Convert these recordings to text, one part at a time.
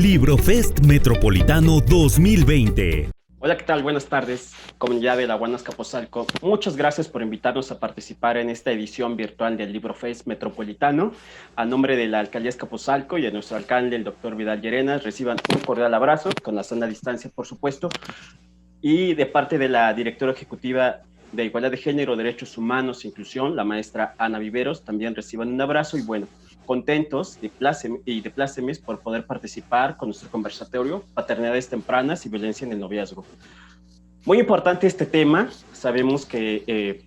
Librofest Metropolitano 2020. Hola, ¿qué tal? Buenas tardes, comunidad de la UAN Azcapotzalco. Muchas gracias por invitarnos a participar en esta edición virtual del Librofest Metropolitano. A nombre de la Alcaldía Azcapotzalco y de nuestro alcalde, el doctor Vidal Llerenas, reciban un cordial abrazo, con la sana distancia, por supuesto, y de parte de la directora ejecutiva de Igualdad de Género, Derechos Humanos e Inclusión, la maestra Ana Viveros, también reciban un abrazo y bueno, contentos y de plácemes por poder participar con nuestro conversatorio Paternidades Tempranas y Violencia en el Noviazgo. Muy importante este tema, sabemos que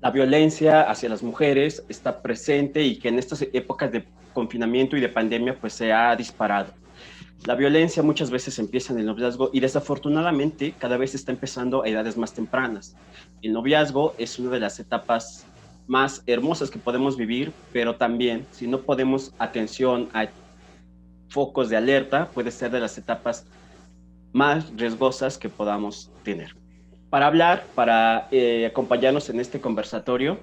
la violencia hacia las mujeres está presente y que en estas épocas de confinamiento y de pandemia pues se ha disparado. La violencia muchas veces empieza en el noviazgo y desafortunadamente cada vez está empezando a edades más tempranas. El noviazgo es una de las etapas más hermosas que podemos vivir, pero también si no ponemos atención a focos de alerta, puede ser de las etapas más riesgosas que podamos tener. Para hablar, para acompañarnos en este conversatorio,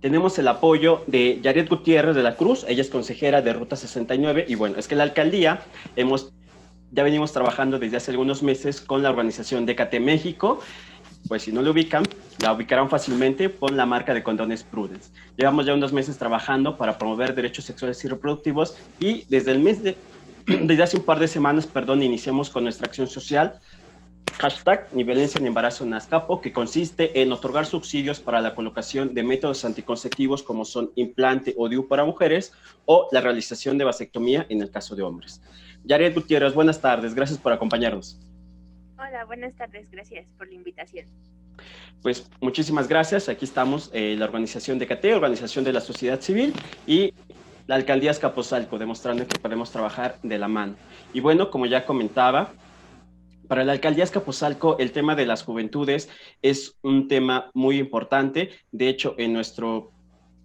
tenemos el apoyo de Yaret Gutiérrez de la Cruz, ella es consejera de Ruta 69, y bueno, es que la alcaldía ya venimos trabajando desde hace algunos meses con la organización DKT México, pues si no lo ubican, la ubicarán fácilmente con la marca de condones Prudence. Llevamos ya unos meses trabajando para promover derechos sexuales y reproductivos y desde hace un par de semanas, iniciamos con nuestra acción social, hashtag ni violencia ni embarazo en Azcapo, que consiste en otorgar subsidios para la colocación de métodos anticonceptivos como son implante o DIU para mujeres o la realización de vasectomía en el caso de hombres. Yaret Gutiérrez, buenas tardes, gracias por acompañarnos. Hola, buenas tardes, gracias por la invitación. Pues muchísimas gracias, aquí estamos, la organización DKT, Organización de la Sociedad Civil, y la Alcaldía Azcapotzalco, demostrando que podemos trabajar de la mano. Y bueno, como ya comentaba, para la Alcaldía Azcapotzalco el tema de las juventudes es un tema muy importante. De hecho, en nuestro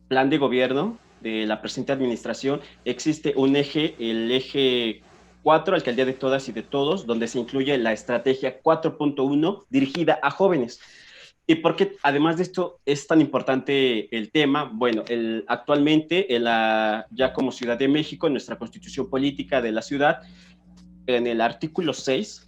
plan de gobierno de la presente administración existe un eje, el eje 4, Alcaldía de Todas y de Todos, donde se incluye la estrategia 4.1 dirigida a jóvenes. ¿Y por qué, además de esto, es tan importante el tema? Bueno, actualmente, ya como Ciudad de México, en nuestra constitución política de la ciudad, en el artículo 6,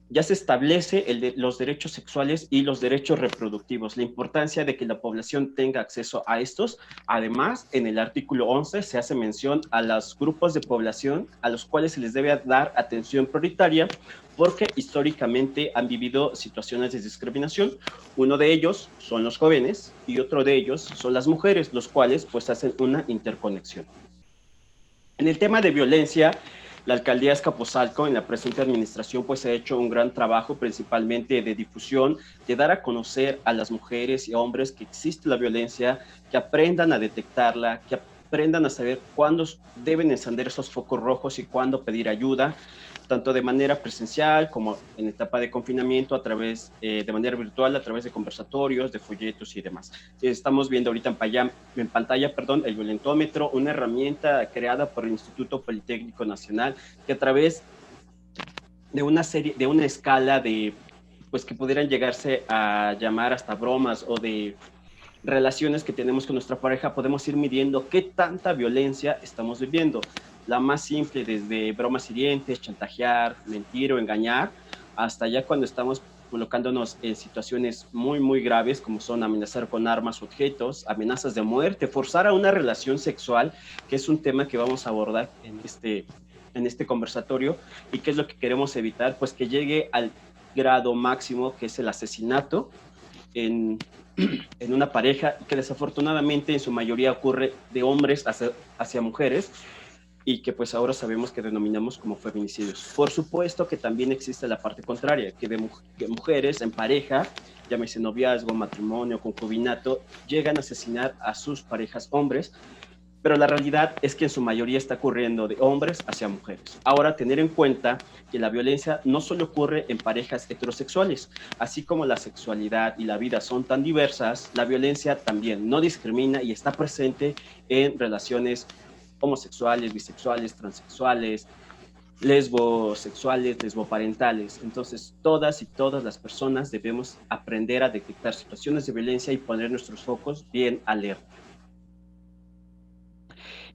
ya se establece los derechos sexuales y los derechos reproductivos, la importancia de que la población tenga acceso a estos. Además, en el artículo 11 se hace mención a los grupos de población a los cuales se les debe dar atención prioritaria porque históricamente han vivido situaciones de discriminación. Uno de ellos son los jóvenes y otro de ellos son las mujeres, los cuales pues hacen una interconexión. En el tema de violencia, la Alcaldía Azcapotzalco en la presente administración pues ha hecho un gran trabajo principalmente de difusión, de dar a conocer a las mujeres y hombres que existe la violencia, que aprendan a detectarla, que aprendan a saber cuándo deben encender esos focos rojos y cuándo pedir ayuda, tanto de manera presencial como en etapa de confinamiento, de manera virtual, a través de conversatorios, de folletos y demás. Estamos viendo ahorita en pantalla, el violentómetro, una herramienta creada por el Instituto Politécnico Nacional, que a través de una escala pues que pudieran llegarse a llamar hasta bromas o de relaciones que tenemos con nuestra pareja, podemos ir midiendo qué tanta violencia estamos viviendo. La más simple, desde bromas hirientes, chantajear, mentir o engañar, hasta ya cuando estamos colocándonos en situaciones muy, muy graves, como son amenazar con armas o objetos, amenazas de muerte, forzar a una relación sexual, que es un tema que vamos a abordar en este conversatorio, y qué es lo que queremos evitar, pues que llegue al grado máximo, que es el asesinato en una pareja, que desafortunadamente en su mayoría ocurre de hombres hacia mujeres, y que pues ahora sabemos que denominamos como feminicidios. Por supuesto que también existe la parte contraria, que mujeres en pareja, llámese noviazgo, matrimonio, concubinato, llegan a asesinar a sus parejas hombres, pero la realidad es que en su mayoría está ocurriendo de hombres hacia mujeres. Ahora, tener en cuenta que la violencia no solo ocurre en parejas heterosexuales, así como la sexualidad y la vida son tan diversas, la violencia también no discrimina y está presente en relaciones homosexuales, bisexuales, transexuales, lesbosexuales, lesboparentales. Entonces, todas y todas las personas debemos aprender a detectar situaciones de violencia y poner nuestros focos bien alerta.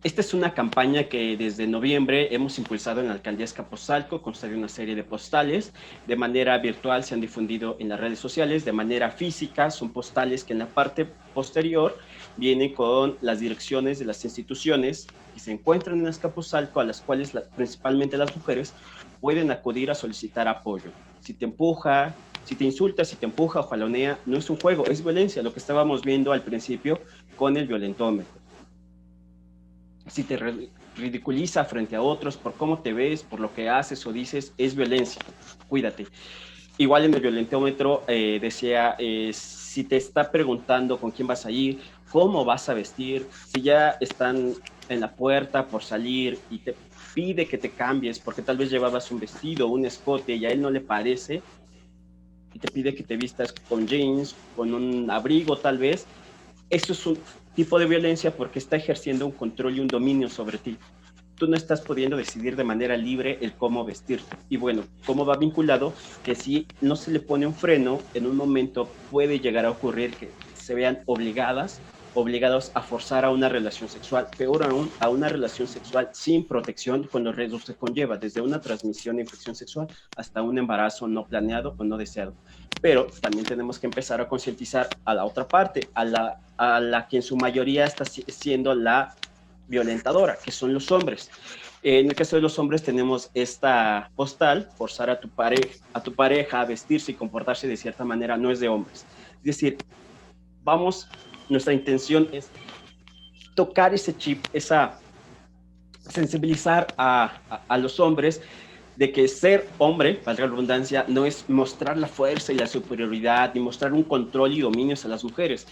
Esta es una campaña que desde noviembre hemos impulsado en la Alcaldía Azcapotzalco, consta de una serie de postales. De manera virtual se han difundido en las redes sociales, de manera física son postales que en la parte posterior vienen con las direcciones de las instituciones que se encuentran en Azcapotzalco, a las cuales principalmente las mujeres pueden acudir a solicitar apoyo. Si te empuja, si te insulta, si te empuja o jalonea, no es un juego, es violencia, lo que estábamos viendo al principio con el violentómetro. Si te ridiculiza frente a otros por cómo te ves, por lo que haces o dices, es violencia. Cuídate. Igual en el violentómetro decía, si te está preguntando con quién vas a ir, cómo vas a vestir, si ya están en la puerta por salir y te pide que te cambies porque tal vez llevabas un vestido, un escote y a él no le parece, y te pide que te vistas con jeans, con un abrigo tal vez, eso es un tipo de violencia porque está ejerciendo un control y un dominio sobre ti. Tú no estás pudiendo decidir de manera libre el cómo vestirte. Y bueno, ¿cómo va vinculado? Que si no se le pone un freno, en un momento puede llegar a ocurrir que se vean obligados a forzar a una relación sexual, peor aún, a una relación sexual sin protección, con los riesgos que conlleva, desde una transmisión de infección sexual hasta un embarazo no planeado o no deseado. Pero también tenemos que empezar a concientizar a la otra parte, a la que en su mayoría está siendo la violentadora, que son los hombres. En el caso de los hombres tenemos esta postal, forzar a tu pareja a vestirse y comportarse de cierta manera, no es de hombres. Es decir, nuestra intención es tocar ese chip, sensibilizar a los hombres de que ser hombre, valga la redundancia, no es mostrar la fuerza y la superioridad y mostrar un control y dominio a las mujeres.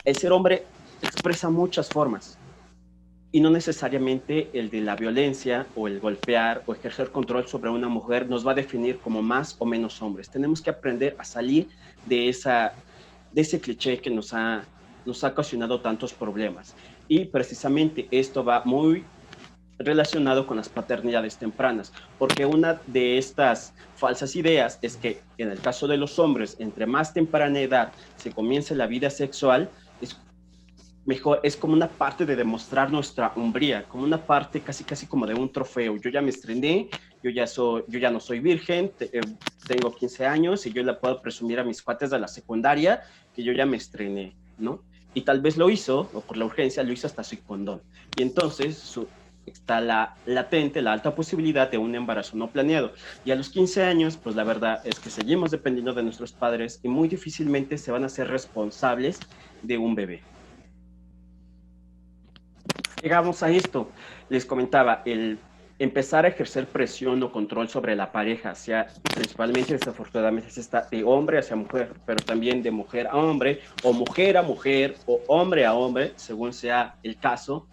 El ser hombre expresa muchas formas y no necesariamente el de la violencia o el golpear o ejercer control sobre una mujer nos va a definir como más o menos hombres. Tenemos que aprender a salir de ese cliché que nos ha ocasionado tantos problemas. Y precisamente esto va muy relacionado con las paternidades tempranas, porque una de estas falsas ideas es que en el caso de los hombres, entre más temprana edad se comience la vida sexual, es como una parte de demostrar nuestra hombría, como una parte casi como de un trofeo. Yo ya me estrené, yo ya no soy virgen, tengo 15 años y yo le puedo presumir a mis cuates de la secundaria que yo ya me estrené, ¿no? Y tal vez lo hizo, o por la urgencia, lo hizo hasta sin condón. Y entonces está la alta posibilidad de un embarazo no planeado. Y a los 15 años, pues la verdad es que seguimos dependiendo de nuestros padres y muy difícilmente se van a ser responsables de un bebé. Llegamos a esto, les comentaba, el empezar a ejercer presión o control sobre la pareja, principalmente desafortunadamente se está de hombre hacia mujer, pero también de mujer a hombre, o mujer a mujer, o hombre a hombre, según sea el caso,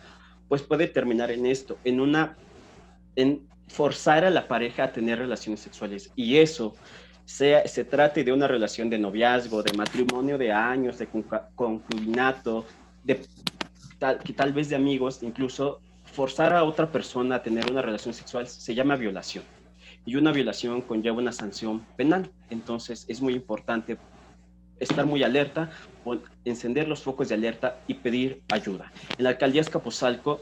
pues puede terminar en esto, en forzar a la pareja a tener relaciones sexuales. Y eso, se trate de una relación de noviazgo, de matrimonio de años, de concubinato, que tal vez de amigos, incluso forzar a otra persona a tener una relación sexual se llama violación. Y una violación conlleva una sanción penal. Entonces es muy importante estar muy alerta, encender los focos de alerta y pedir ayuda. En la Alcaldía Azcapotzalco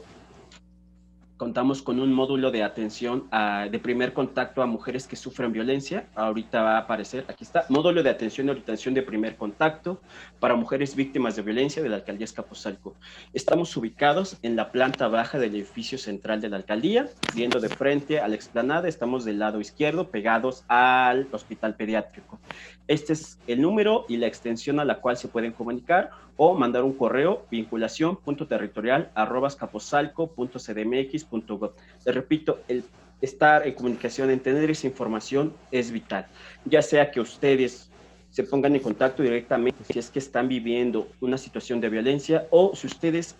contamos con un módulo de atención de primer contacto a mujeres que sufren violencia. Ahorita va a aparecer, aquí está, módulo de atención y orientación de primer contacto para mujeres víctimas de violencia de la Alcaldía Azcapotzalco. Estamos ubicados en la planta baja del edificio central de la Alcaldía, viendo de frente a la explanada, estamos del lado izquierdo, pegados al hospital pediátrico. Este es el número y la extensión a la cual se pueden comunicar o mandar un correo, vinculación.territorial@azcapotzalco.cdmx.gov. Les repito, el estar en comunicación, en tener esa información es vital. Ya sea que ustedes se pongan en contacto directamente si es que están viviendo una situación de violencia o si ustedes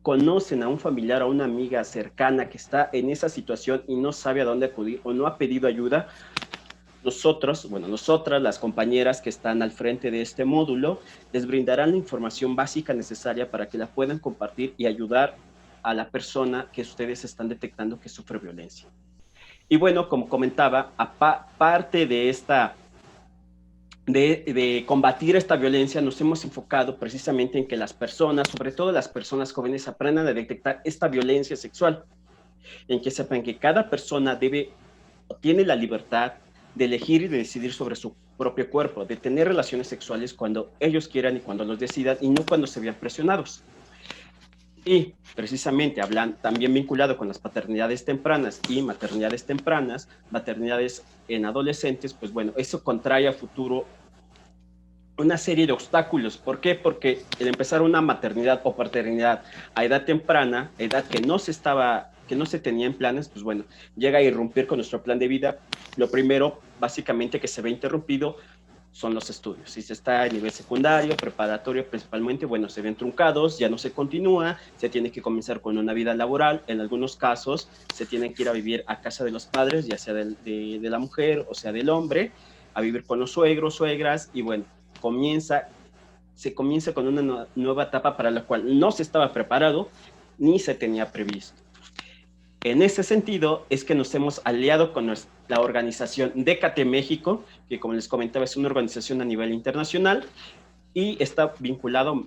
conocen a un familiar, a una amiga cercana que está en esa situación y no sabe a dónde acudir o no ha pedido ayuda. Nosotras, las compañeras que están al frente de este módulo, les brindarán la información básica necesaria para que la puedan compartir y ayudar a la persona que ustedes están detectando que sufre violencia. Y bueno, como comentaba, aparte de esta de combatir esta violencia, nos hemos enfocado precisamente en que las personas, sobre todo las personas jóvenes, aprendan a detectar esta violencia sexual, en que sepan que cada persona tiene la libertad de elegir y de decidir sobre su propio cuerpo, de tener relaciones sexuales cuando ellos quieran y cuando los decidan, y no cuando se vean presionados. Y precisamente hablan también vinculado con las paternidades tempranas y maternidades tempranas, maternidades en adolescentes, pues bueno, eso contrae a futuro una serie de obstáculos. ¿Por qué? Porque el empezar una maternidad o paternidad a edad temprana, edad que no se tenía en planes, pues bueno, llega a irrumpir con nuestro plan de vida. Lo primero, básicamente, que se ve interrumpido son los estudios. Si se está a nivel secundario, preparatorio principalmente, bueno, se ven truncados, ya no se continúa, se tiene que comenzar con una vida laboral. En algunos casos se tiene que ir a vivir a casa de los padres, ya sea de la mujer o sea del hombre, a vivir con los suegros, suegras, y bueno, se comienza con una nueva etapa para la cual no se estaba preparado ni se tenía previsto. En ese sentido es que nos hemos aliado con la organización DKT México, que como les comentaba es una organización a nivel internacional y está vinculado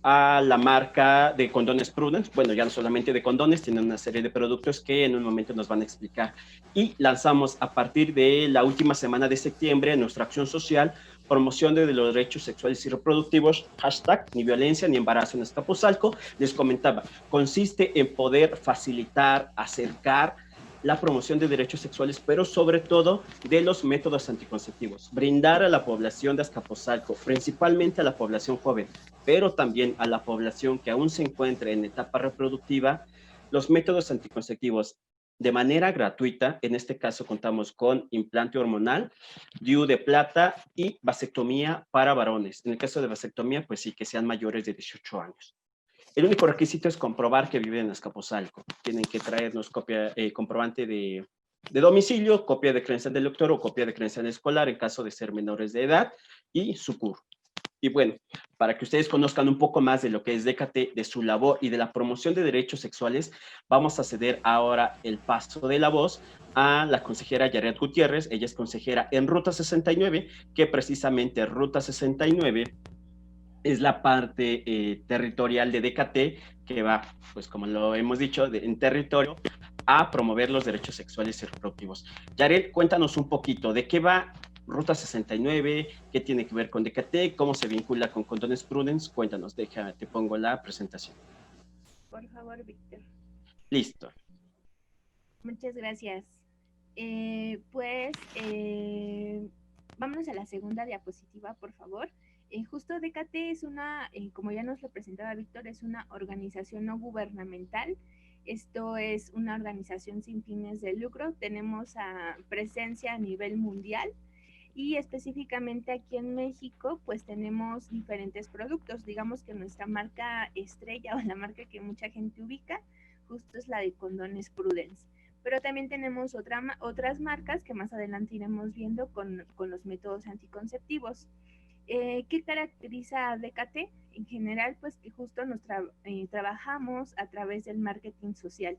a la marca de condones Prudence. Bueno, ya no solamente de condones, tienen una serie de productos que en un momento nos van a explicar. Y lanzamos a partir de la última semana de septiembre en nuestra acción social promoción de los derechos sexuales y reproductivos, hashtag ni violencia ni embarazo en Azcapotzalco. Les comentaba, consiste en poder facilitar, acercar la promoción de derechos sexuales, pero sobre todo de los métodos anticonceptivos. Brindar a la población de Azcapotzalco, principalmente a la población joven, pero también a la población que aún se encuentra en etapa reproductiva, los métodos anticonceptivos de manera gratuita. En este caso contamos con implante hormonal, DIU de plata y vasectomía para varones. En el caso de vasectomía, pues sí, que sean mayores de 18 años. El único requisito es comprobar que viven en Azcapotzalco. Tienen que traernos comprobante de domicilio, copia de credencial del lector o copia de credencial escolar en caso de ser menores de edad y su CUR. Y bueno, para que ustedes conozcan un poco más de lo que es DKT, de su labor y de la promoción de derechos sexuales, vamos a ceder ahora el paso de la voz a la consejera Yaret Gutiérrez. Ella es consejera en Ruta 69, que precisamente Ruta 69 es la parte territorial de DKT que va, pues como lo hemos dicho, en territorio a promover los derechos sexuales y reproductivos. Yaret, cuéntanos un poquito de qué va Ruta 69, qué tiene que ver con DKT, cómo se vincula con Condones Prudence. Cuéntanos, te pongo la presentación. Por favor, Víctor. Listo. Muchas gracias. Vámonos a la segunda diapositiva, por favor. Justo DKT es como ya nos lo presentaba Víctor, es una organización no gubernamental. Esto es una organización sin fines de lucro. Tenemos presencia a nivel mundial y específicamente aquí en México, pues tenemos diferentes productos. Digamos que nuestra marca estrella o la marca que mucha gente ubica, justo es la de Condones Prudence. Pero también tenemos otras marcas que más adelante iremos viendo con los métodos anticonceptivos. ¿Qué caracteriza a DKT? En general, pues que justo trabajamos a través del marketing social.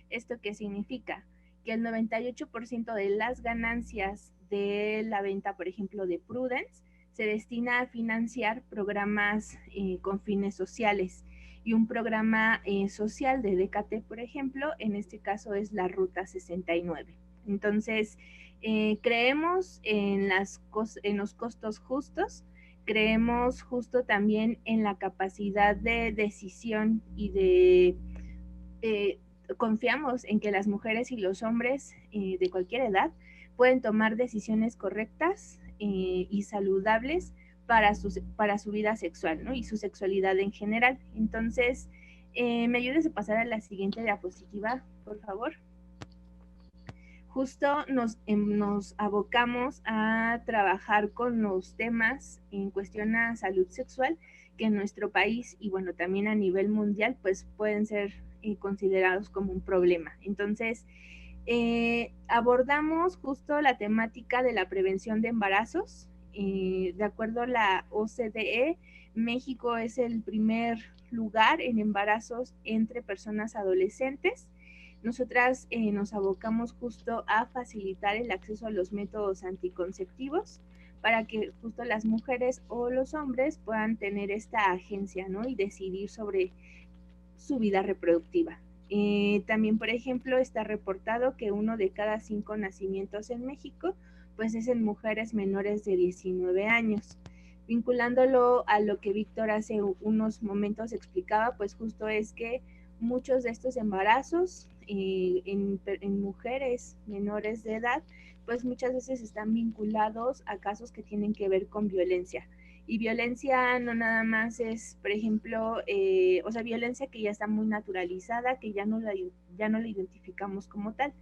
¿Esto qué significa? Que el 98% de las ganancias de la venta, por ejemplo, de Prudence, se destina a financiar programas con fines sociales. Y un programa social de DKT, por ejemplo, en este caso es la Ruta 69. Entonces, creemos en los costos justos, creemos justo también en la capacidad de decisión y confiamos en que las mujeres y los hombres de cualquier edad pueden tomar decisiones correctas y saludables para su vida sexual, ¿no? Y su sexualidad en general. Entonces, ¿me ayudes a pasar a la siguiente diapositiva, por favor? Justo nos abocamos a trabajar con los temas en cuestión a salud sexual que en nuestro país y bueno, también a nivel mundial, pues pueden ser considerados como un problema. Entonces, abordamos justo la temática de la prevención de embarazos. De acuerdo a la OCDE, México es el primer lugar en embarazos entre personas adolescentes. Nosotras nos abocamos justo a facilitar el acceso a los métodos anticonceptivos para que justo las mujeres o los hombres puedan tener esta agencia, ¿no? Y decidir sobre su vida reproductiva. También, por ejemplo, está reportado que 1 de cada 5 nacimientos en México, pues es en mujeres menores de 19 años. Vinculándolo a lo que Víctor hace unos momentos explicaba, pues justo es que muchos de estos embarazos en mujeres menores de edad, pues muchas veces están vinculados a casos que tienen que ver con violencia. Y violencia no nada más es, por ejemplo, violencia que ya está muy naturalizada, que ya no la identificamos como tal.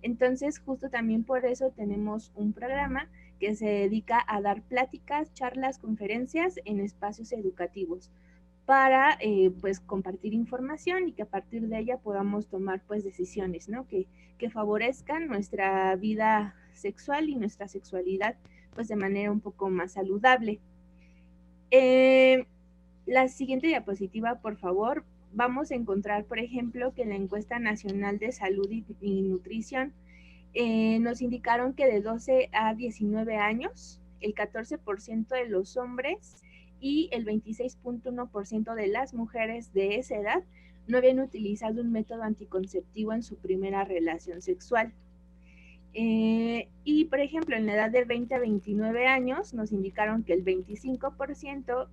Entonces, justo también por eso tenemos un programa que se dedica a dar pláticas, charlas, conferencias en espacios educativos para pues compartir información y que a partir de ella podamos tomar pues decisiones, ¿no? Que favorezcan nuestra vida sexual y nuestra sexualidad pues de manera un poco más saludable. La siguiente diapositiva, por favor. Vamos a encontrar, por ejemplo, que en la encuesta nacional de salud y nutrición nos indicaron que de 12 a 19 años, el 14% de los hombres y el 26.1% de las mujeres de esa edad no habían utilizado un método anticonceptivo en su primera relación sexual. Y, por ejemplo, en la edad de 20 a 29 años nos indicaron que el 25%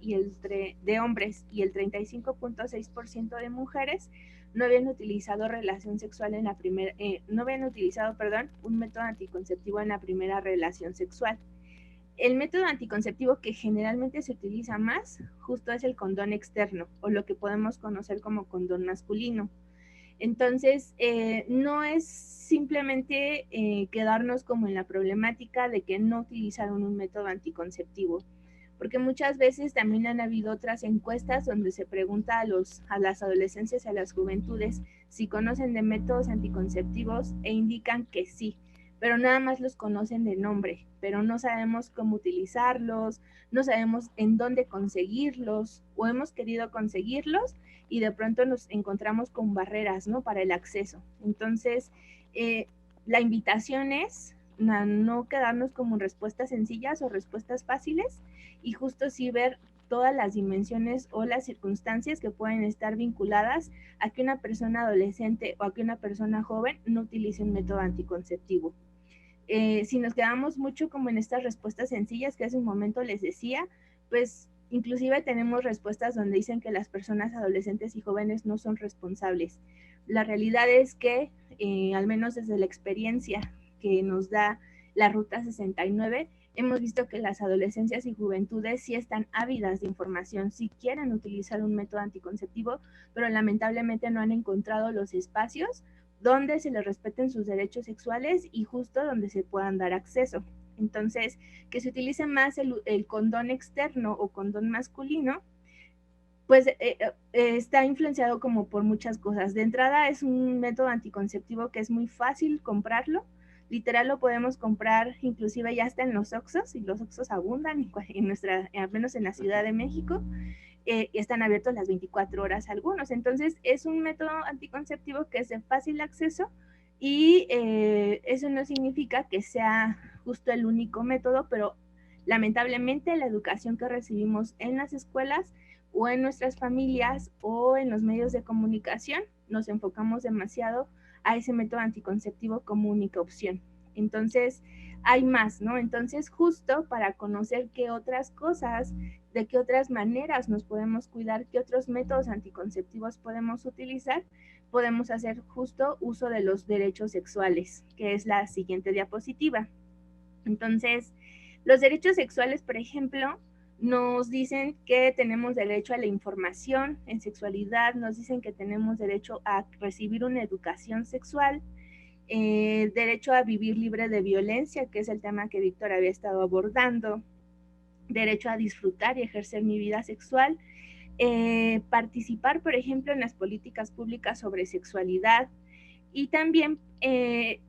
de hombres y el 35.6% de mujeres no habían utilizado relación sexual no habían utilizado, un método anticonceptivo en la primera relación sexual. El método anticonceptivo que generalmente se utiliza más justo es el condón externo, o lo que podemos conocer como condón masculino. Entonces, no es simplemente quedarnos como en la problemática de que no utilizaron un método anticonceptivo, porque muchas veces también han habido otras encuestas donde se pregunta a las adolescencias y a las juventudes si conocen de métodos anticonceptivos e indican que sí, pero nada más los conocen de nombre, pero no sabemos cómo utilizarlos, no sabemos en dónde conseguirlos o hemos querido conseguirlos y de pronto nos encontramos con barreras, ¿no? Para el acceso. Entonces, la invitación es no quedarnos como en respuestas sencillas o respuestas fáciles y justo sí ver todas las dimensiones o las circunstancias que pueden estar vinculadas a que una persona adolescente o a que una persona joven no utilice un método anticonceptivo. Si nos quedamos mucho como en estas respuestas sencillas que hace un momento les decía, pues inclusive tenemos respuestas donde dicen que las personas adolescentes y jóvenes no son responsables. La realidad es que, al menos desde la experiencia que nos da la Ruta 69, hemos visto que las adolescencias y juventudes sí están ávidas de información, sí quieren utilizar un método anticonceptivo, pero lamentablemente no han encontrado los espacios donde se les respeten sus derechos sexuales y justo donde se puedan dar acceso. Entonces, que se utilice más el condón externo o condón masculino, pues está influenciado como por muchas cosas. De entrada es un método anticonceptivo que es muy fácil comprarlo, literal lo podemos comprar inclusive ya está en los Oxxos y los Oxxos abundan al menos en la Ciudad de México, están abiertos las 24 horas algunos. Entonces es un método anticonceptivo que es de fácil acceso y eso no significa que sea justo el único método, pero lamentablemente la educación que recibimos en las escuelas o en nuestras familias o en los medios de comunicación nos enfocamos demasiado a ese método anticonceptivo como única opción. Entonces hay más, ¿no? Entonces justo para conocer qué otras cosas, de qué otras maneras nos podemos cuidar, qué otros métodos anticonceptivos podemos utilizar, podemos hacer justo uso de los derechos sexuales, que es la siguiente diapositiva. Entonces, los derechos sexuales, por ejemplo, nos dicen que tenemos derecho a la información en sexualidad, nos dicen que tenemos derecho a recibir una educación sexual, derecho a vivir libre de violencia, que es el tema que Víctor había estado abordando, derecho a disfrutar y ejercer mi vida sexual, participar, por ejemplo, en las políticas públicas sobre sexualidad y también el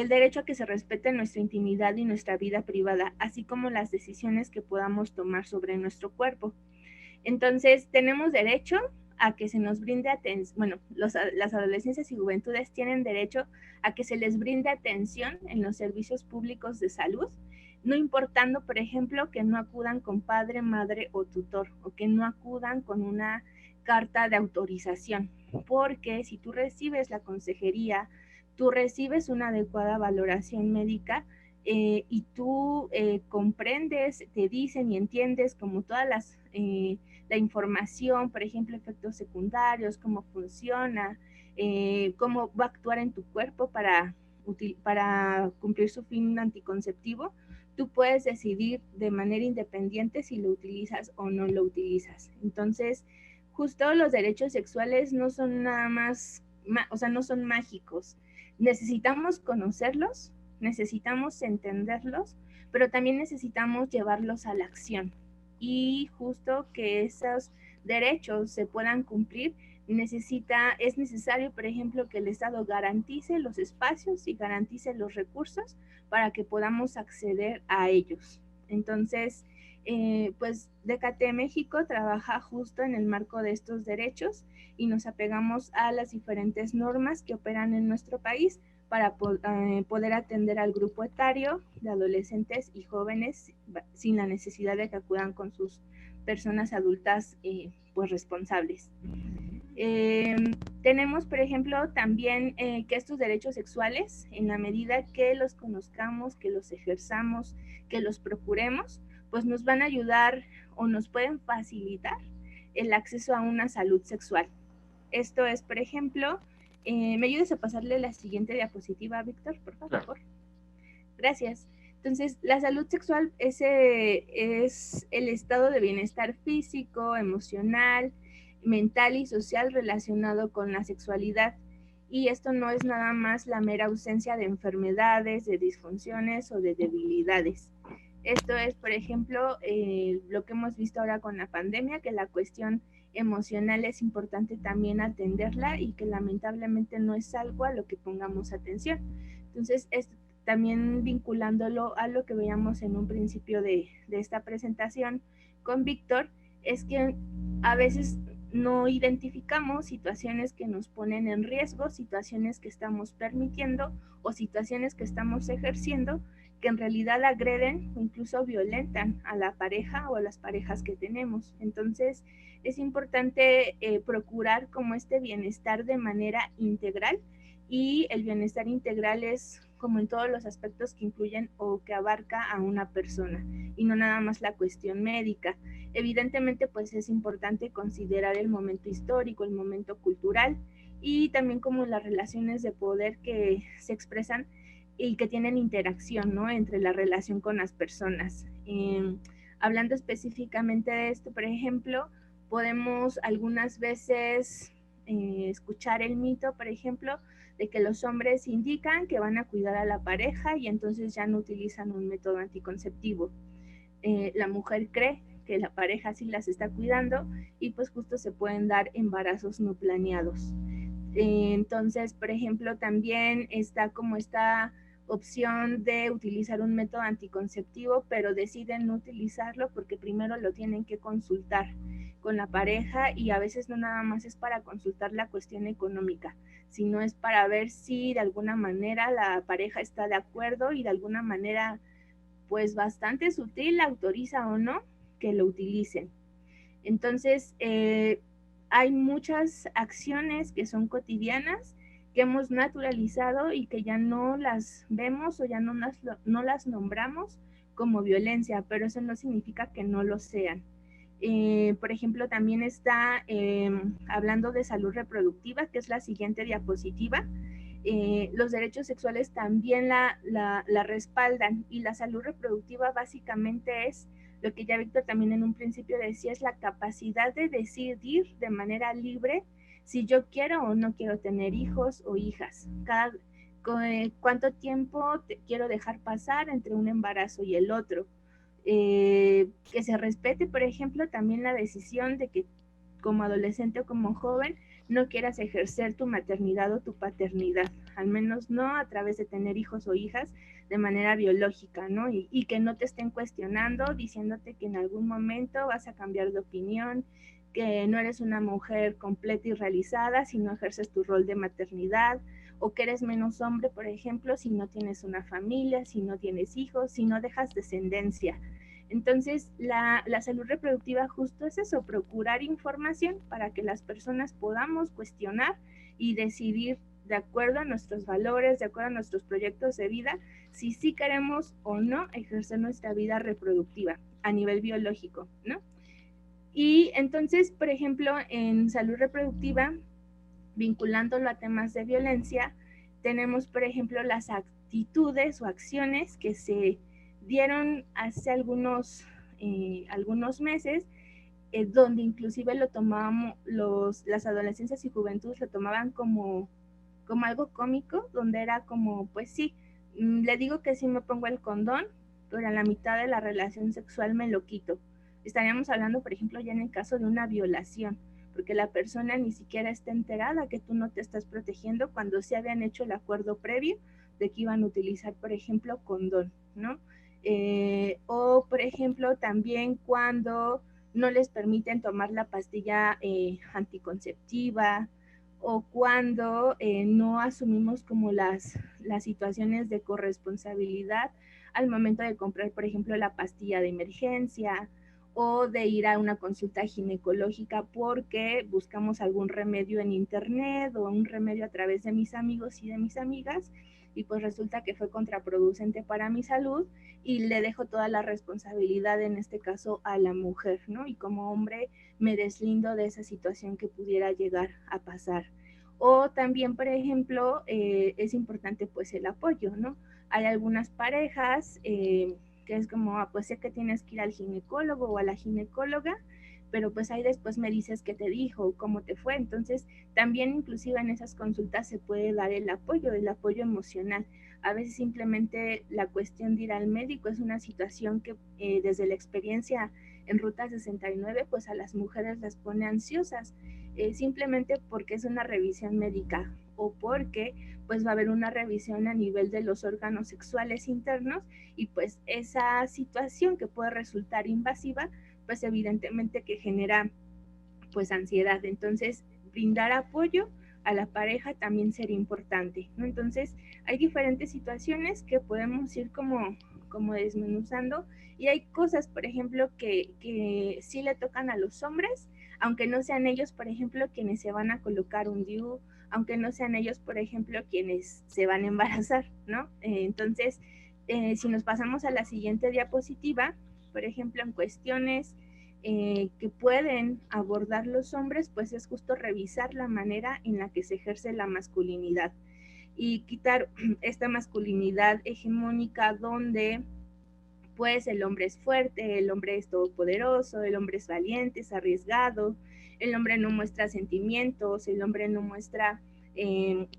derecho a que se respete nuestra intimidad y nuestra vida privada, así como las decisiones que podamos tomar sobre nuestro cuerpo. Entonces, tenemos derecho a que se nos brinde atención, bueno, las adolescencias y juventudes tienen derecho a que se les brinde atención en los servicios públicos de salud, no importando, por ejemplo, que no acudan con padre, madre o tutor, o que no acudan con una carta de autorización, porque si tú recibes la consejería, tú recibes una adecuada valoración médica, y tú comprendes, te dicen y entiendes como todas la información, por ejemplo, efectos secundarios, cómo funciona, cómo va a actuar en tu cuerpo para cumplir su fin anticonceptivo, tú puedes decidir de manera independiente si lo utilizas o no lo utilizas. Entonces, justo los derechos sexuales no son nada más, o sea, no son mágicos. Necesitamos conocerlos, necesitamos entenderlos, pero también necesitamos llevarlos a la acción. Y justo que esos derechos se puedan cumplir, es necesario, por ejemplo, que el Estado garantice los espacios y garantice los recursos para que podamos acceder a ellos. Entonces, pues DKT México trabaja justo en el marco de estos derechos y nos apegamos a las diferentes normas que operan en nuestro país para poder atender al grupo etario de adolescentes y jóvenes sin la necesidad de que acudan con sus personas adultas pues responsables. Tenemos, por ejemplo, también que estos derechos sexuales, en la medida que los conozcamos, que los ejerzamos, que los procuremos, pues nos van a ayudar o nos pueden facilitar el acceso a una salud sexual. Esto es, por ejemplo, ¿me ayudas a pasarle la siguiente diapositiva, Víctor, por favor? Claro. Gracias. Entonces, la salud sexual es el estado de bienestar físico, emocional, mental y social relacionado con la sexualidad. Y esto no es nada más la mera ausencia de enfermedades, de disfunciones o de debilidades. Esto es, por ejemplo, lo que hemos visto ahora con la pandemia, que la cuestión emocional es importante también atenderla y que lamentablemente no es algo a lo que pongamos atención. Entonces, también vinculándolo a lo que veíamos en un principio de esta presentación con Víctor, es que a veces no identificamos situaciones que nos ponen en riesgo, situaciones que estamos permitiendo o situaciones que estamos ejerciendo que en realidad agreden o incluso violentan a la pareja o a las parejas que tenemos. Entonces, es importante procurar como este bienestar de manera integral, y el bienestar integral es como en todos los aspectos que incluyen o que abarca a una persona y no nada más la cuestión médica. Evidentemente, pues es importante considerar el momento histórico, el momento cultural y también como las relaciones de poder que se expresan y que tienen interacción, ¿no?, entre la relación con las personas. Hablando específicamente de esto, por ejemplo, podemos algunas veces escuchar el mito, por ejemplo, de que los hombres indican que van a cuidar a la pareja y entonces ya no utilizan un método anticonceptivo. La mujer cree que la pareja sí las está cuidando y pues justo se pueden dar embarazos no planeados. Entonces, por ejemplo, también está como esta opción de utilizar un método anticonceptivo, pero deciden no utilizarlo porque primero lo tienen que consultar con la pareja y a veces no nada más es para consultar la cuestión económica, sino es para ver si de alguna manera la pareja está de acuerdo y de alguna manera pues bastante sutil autoriza o no que lo utilicen. Entonces, hay muchas acciones que son cotidianas, que hemos naturalizado y que ya no las vemos o ya no las nombramos como violencia, pero eso no significa que no lo sean. Por ejemplo, también está hablando de salud reproductiva, que es la siguiente diapositiva. Los derechos sexuales también la respaldan, y la salud reproductiva básicamente es lo que ya Víctor también en un principio decía, es la capacidad de decidir de manera libre si yo quiero o no quiero tener hijos o hijas, cuánto tiempo quiero dejar pasar entre un embarazo y el otro. Que se respete, por ejemplo, también la decisión de que como adolescente o como joven no quieras ejercer tu maternidad o tu paternidad, al menos no a través de tener hijos o hijas de manera biológica, ¿no? Y que no te estén cuestionando, diciéndote que en algún momento vas a cambiar de opinión, que no eres una mujer completa y realizada si no ejerces tu rol de maternidad, o que eres menos hombre, por ejemplo, si no tienes una familia, si no tienes hijos, si no dejas descendencia. Entonces, la salud reproductiva justo es eso, procurar información para que las personas podamos cuestionar y decidir de acuerdo a nuestros valores, de acuerdo a nuestros proyectos de vida, si sí queremos o no ejercer nuestra vida reproductiva a nivel biológico, ¿no? Y entonces, por ejemplo, en salud reproductiva, vinculándolo a temas de violencia, tenemos, por ejemplo, las actitudes o acciones que se dieron hace algunos meses, donde inclusive lo tomábamos, las adolescencias y juventudes lo tomaban como algo cómico, donde era como, pues sí, le digo que sí me pongo el condón, pero a la mitad de la relación sexual me lo quito. Estaríamos hablando, por ejemplo, ya en el caso de una violación, porque la persona ni siquiera está enterada que tú no te estás protegiendo cuando se habían hecho el acuerdo previo de que iban a utilizar, por ejemplo, condón, ¿no? O, por ejemplo, también cuando no les permiten tomar la pastilla anticonceptiva, o cuando no asumimos como las situaciones de corresponsabilidad al momento de comprar, por ejemplo, la pastilla de emergencia, o de ir a una consulta ginecológica porque buscamos algún remedio en internet o un remedio a través de mis amigos y de mis amigas, y pues resulta que fue contraproducente para mi salud y le dejo toda la responsabilidad en este caso a la mujer, ¿no? Y como hombre me deslindo de esa situación que pudiera llegar a pasar. O también, por ejemplo, es importante pues el apoyo, ¿no? Hay algunas parejas que es como, pues sé que tienes que ir al ginecólogo o a la ginecóloga, pero pues ahí después me dices qué te dijo, cómo te fue. Entonces, también inclusive en esas consultas se puede dar el apoyo emocional. A veces simplemente la cuestión de ir al médico es una situación que desde la experiencia en Ruta 69, pues a las mujeres las pone ansiosas, simplemente porque es una revisión médica o porque pues va a haber una revisión a nivel de los órganos sexuales internos, y pues esa situación que puede resultar invasiva, pues evidentemente que genera pues ansiedad. Entonces, brindar apoyo a la pareja también sería importante, ¿no? Entonces, hay diferentes situaciones que podemos ir como desmenuzando, y hay cosas, por ejemplo, que sí le tocan a los hombres, aunque no sean ellos, por ejemplo, quienes se van a colocar un DIU, aunque no sean ellos, por ejemplo, quienes se van a embarazar, ¿no? Entonces, si nos pasamos a la siguiente diapositiva, por ejemplo, en cuestiones que pueden abordar los hombres, pues es justo revisar la manera en la que se ejerce la masculinidad y quitar esta masculinidad hegemónica donde pues el hombre es fuerte, el hombre es todopoderoso, el hombre es valiente, es arriesgado, el hombre no muestra sentimientos, el hombre no muestra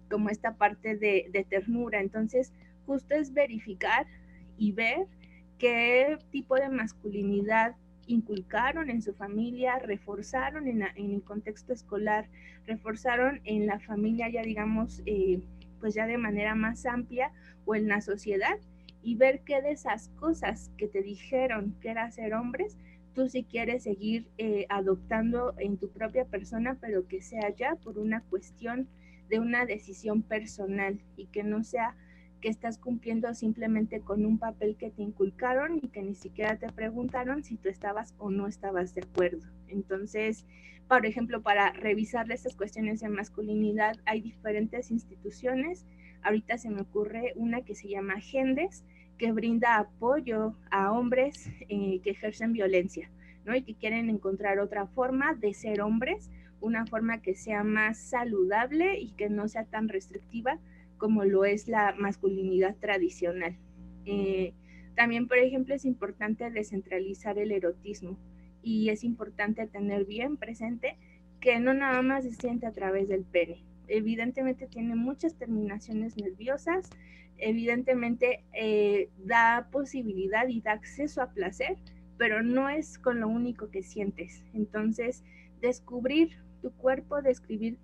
como esta parte de ternura. Entonces, justo es verificar y ver qué tipo de masculinidad inculcaron en su familia, reforzaron en el contexto escolar, reforzaron en la familia ya digamos, pues ya de manera más amplia, o en la sociedad, y ver qué de esas cosas que te dijeron que era ser hombres, tú sí quieres seguir adoptando en tu propia persona, pero que sea ya por una cuestión de una decisión personal y que no sea que estás cumpliendo simplemente con un papel que te inculcaron y que ni siquiera te preguntaron si tú estabas o no estabas de acuerdo. Entonces, por ejemplo, para revisar estas cuestiones de masculinidad hay diferentes instituciones. Ahorita se me ocurre una que se llama Gendes, que brinda apoyo a hombres que ejercen violencia, ¿no? Y que quieren encontrar otra forma de ser hombres, una forma que sea más saludable y que no sea tan restrictiva como lo es la masculinidad tradicional. También, por ejemplo, es importante descentralizar el erotismo, y es importante tener bien presente que no nada más se siente a través del pene. Evidentemente tiene muchas terminaciones nerviosas, evidentemente da posibilidad y da acceso a placer, pero no es con lo único que sientes. Entonces, descubrir tu cuerpo, descubrir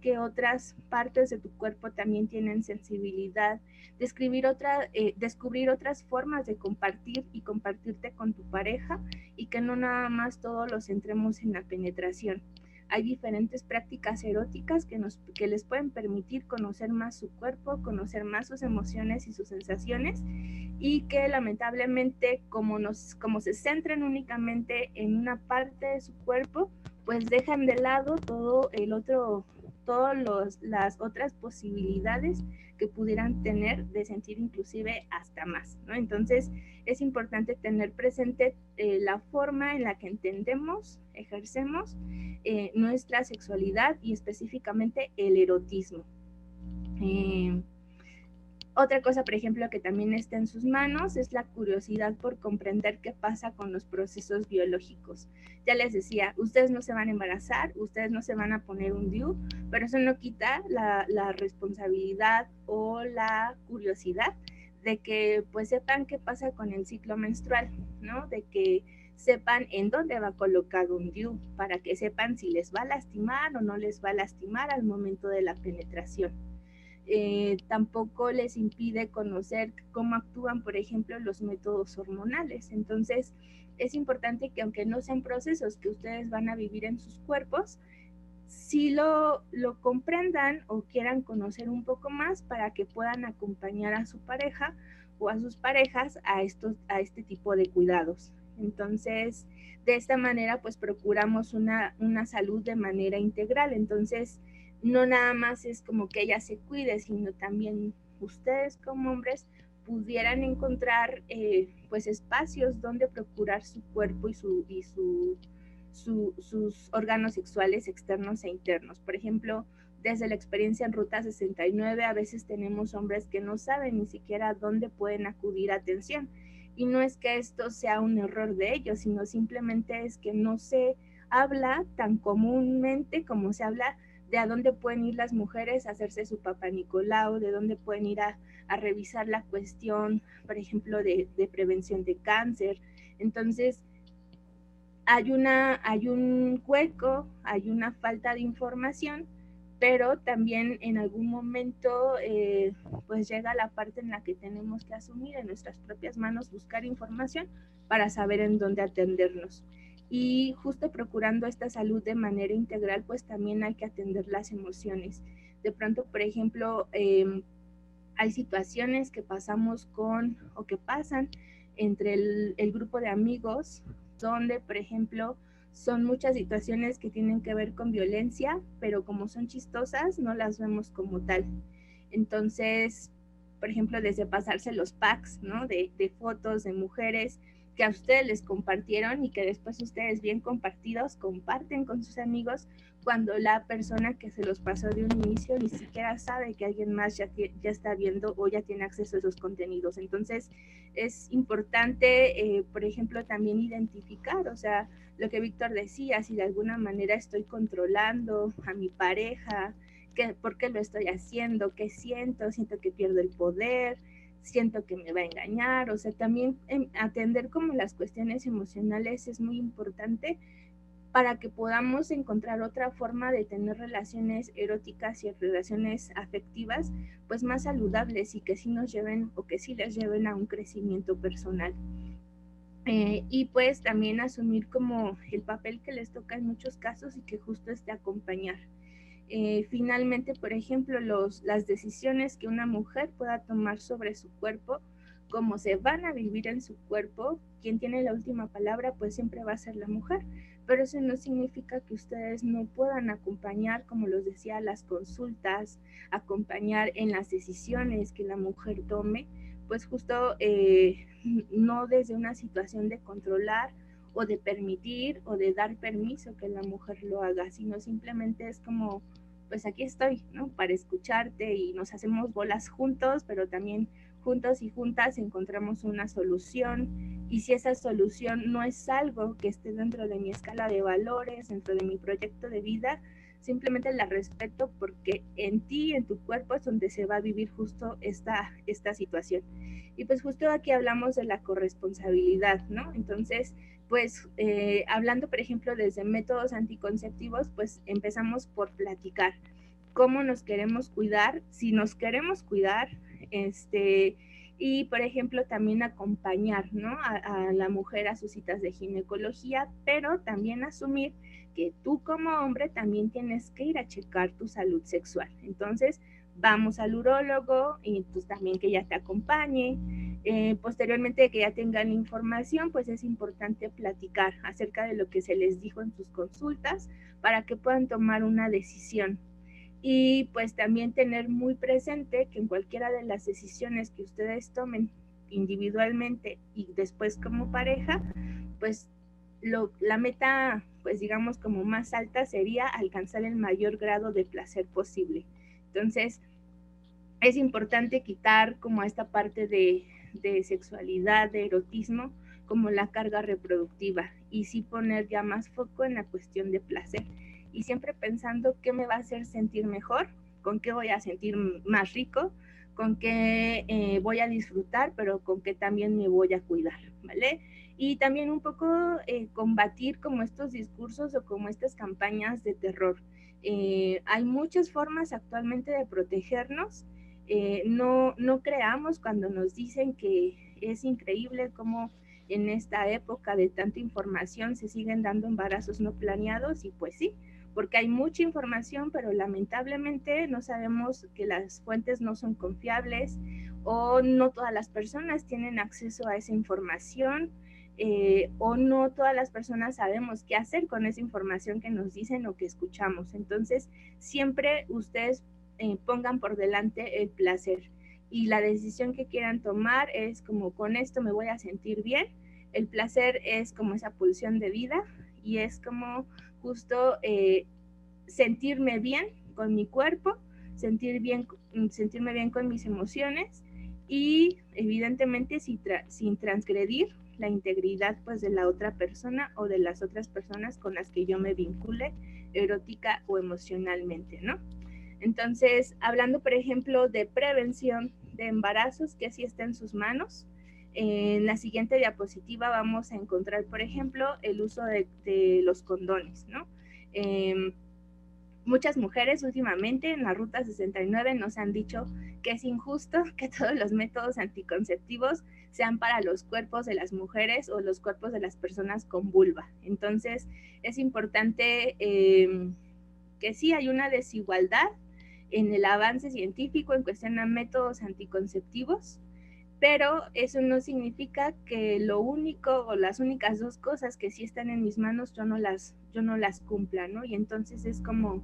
que otras partes de tu cuerpo también tienen sensibilidad, descubrir otras formas de compartir y compartirte con tu pareja, y que no nada más todos lo centremos en la penetración. hay diferentes prácticas eróticas que les pueden permitir conocer más su cuerpo, conocer más sus emociones y sus sensaciones, y que lamentablemente como se centran únicamente en una parte de su cuerpo, pues dejan de lado todas las otras posibilidades que pudieran tener de sentir inclusive hasta más, ¿no? Entonces es importante tener presente la forma en la que entendemos, ejercemos nuestra sexualidad y específicamente el erotismo. Otra cosa, por ejemplo, que también está en sus manos es la curiosidad por comprender qué pasa con los procesos biológicos. Ya les decía, ustedes no se van a embarazar, ustedes no se van a poner un DIU, pero eso no quita la responsabilidad o la curiosidad de que pues sepan qué pasa con el ciclo menstrual, ¿no? De que sepan en dónde va colocado un DIU, para que sepan si les va a lastimar o no les va a lastimar al momento de la penetración. Tampoco les impide conocer cómo actúan, por ejemplo, los métodos hormonales. Entonces, es importante que aunque no sean procesos que ustedes van a vivir en sus cuerpos, sí lo comprendan o quieran conocer un poco más para que puedan acompañar a su pareja o a sus parejas a este tipo de cuidados. Entonces, de esta manera, pues procuramos una salud de manera integral. Entonces, no nada más es como que ella se cuide, sino también ustedes como hombres pudieran encontrar pues espacios donde procurar su cuerpo y sus órganos sexuales externos e internos. Por ejemplo, desde la experiencia en Ruta 69, a veces tenemos hombres que no saben ni siquiera dónde pueden acudir a atención. Y no es que esto sea un error de ellos, sino simplemente es que no se habla tan comúnmente como se habla de a dónde pueden ir las mujeres a hacerse su Papá Nicolau, de dónde pueden ir a revisar la cuestión, por ejemplo, de prevención de cáncer. Entonces, hay un hueco, hay una falta de información, pero también en algún momento pues llega la parte en la que tenemos que asumir en nuestras propias manos, buscar información para saber en dónde atendernos. Y justo procurando esta salud de manera integral, pues también hay que atender las emociones. De pronto, por ejemplo, hay situaciones que pasamos o que pasan entre el grupo de amigos, donde, por ejemplo, son muchas situaciones que tienen que ver con violencia, pero como son chistosas, no las vemos como tal. Entonces, por ejemplo, desde pasarse los packs, ¿no? De fotos de mujeres que a ustedes les compartieron y que después ustedes bien compartidos comparten con sus amigos, cuando la persona que se los pasó de un inicio ni siquiera sabe que alguien más ya está viendo o ya tiene acceso a esos contenidos. Entonces es importante, por ejemplo, también identificar, o sea, lo que Víctor decía, si de alguna manera estoy controlando a mi pareja, ¿por qué lo estoy haciendo? ¿Qué siento? Siento que pierdo el poder, siento que me va a engañar. O sea, también atender como las cuestiones emocionales es muy importante para que podamos encontrar otra forma de tener relaciones eróticas y relaciones afectivas pues más saludables y que sí nos lleven o que sí les lleven a un crecimiento personal. Y pues también asumir como el papel que les toca en muchos casos y que justo es de acompañar. Finalmente, por ejemplo, las decisiones que una mujer pueda tomar sobre su cuerpo, cómo se van a vivir en su cuerpo, quien tiene la última palabra pues siempre va a ser la mujer, pero eso no significa que ustedes no puedan acompañar, como los decía, las consultas, acompañar en las decisiones que la mujer tome, pues justo no desde una situación de controlar o de permitir o de dar permiso que la mujer lo haga, sino simplemente es como, pues aquí estoy, ¿no? Para escucharte y nos hacemos bolas juntos, pero también juntos y juntas encontramos una solución, y si esa solución no es algo que esté dentro de mi escala de valores, dentro de mi proyecto de vida, simplemente la respeto porque en ti, en tu cuerpo es donde se va a vivir justo esta situación. Y pues justo aquí hablamos de la corresponsabilidad, ¿no? Entonces, pues hablando, por ejemplo, desde métodos anticonceptivos, pues empezamos por platicar cómo nos queremos cuidar, si nos queremos cuidar, y, por ejemplo, también acompañar, ¿no?, a la mujer a sus citas de ginecología, pero también asumir que tú como hombre también tienes que ir a checar tu salud sexual. Entonces, vamos al urólogo y pues también que ella te acompañe. Posteriormente de que ya tengan información, pues es importante platicar acerca de lo que se les dijo en sus consultas para que puedan tomar una decisión. Y pues también tener muy presente que en cualquiera de las decisiones que ustedes tomen individualmente y después como pareja, pues la meta, pues digamos como más alta sería alcanzar el mayor grado de placer posible. Entonces, es importante quitar como esta parte de sexualidad, de erotismo, como la carga reproductiva, y sí poner ya más foco en la cuestión de placer. Y siempre pensando qué me va a hacer sentir mejor, con qué voy a sentir más rico, con qué voy a disfrutar, pero con qué también me voy a cuidar, ¿vale? Y también un poco combatir como estos discursos o como estas campañas de terror. Hay muchas formas actualmente de protegernos. No creamos cuando nos dicen que es increíble cómo en esta época de tanta información se siguen dando embarazos no planeados, y pues sí, porque hay mucha información, pero lamentablemente no sabemos que las fuentes no son confiables o no todas las personas tienen acceso a esa información. O no todas las personas sabemos qué hacer con esa información que nos dicen o que escuchamos. Entonces, siempre ustedes pongan por delante el placer, y la decisión que quieran tomar es como con esto me voy a sentir bien. El placer es como esa pulsión de vida y es como justo sentirme bien con mi cuerpo, sentirme bien con mis emociones y evidentemente sin transgredir la integridad pues de la otra persona o de las otras personas con las que yo me vincule erótica o emocionalmente, ¿no? Entonces, hablando, por ejemplo, de prevención de embarazos, que sí está en sus manos, en la siguiente diapositiva vamos a encontrar, por ejemplo, el uso de los condones, ¿no? Muchas mujeres últimamente en la Ruta 69 nos han dicho que es injusto que todos los métodos anticonceptivos sean para los cuerpos de las mujeres o los cuerpos de las personas con vulva. Entonces, es importante que sí hay una desigualdad en el avance científico en cuestión a métodos anticonceptivos, pero eso no significa que lo único o las únicas dos cosas que sí están en mis manos yo no las cumpla, ¿no? Y entonces es como,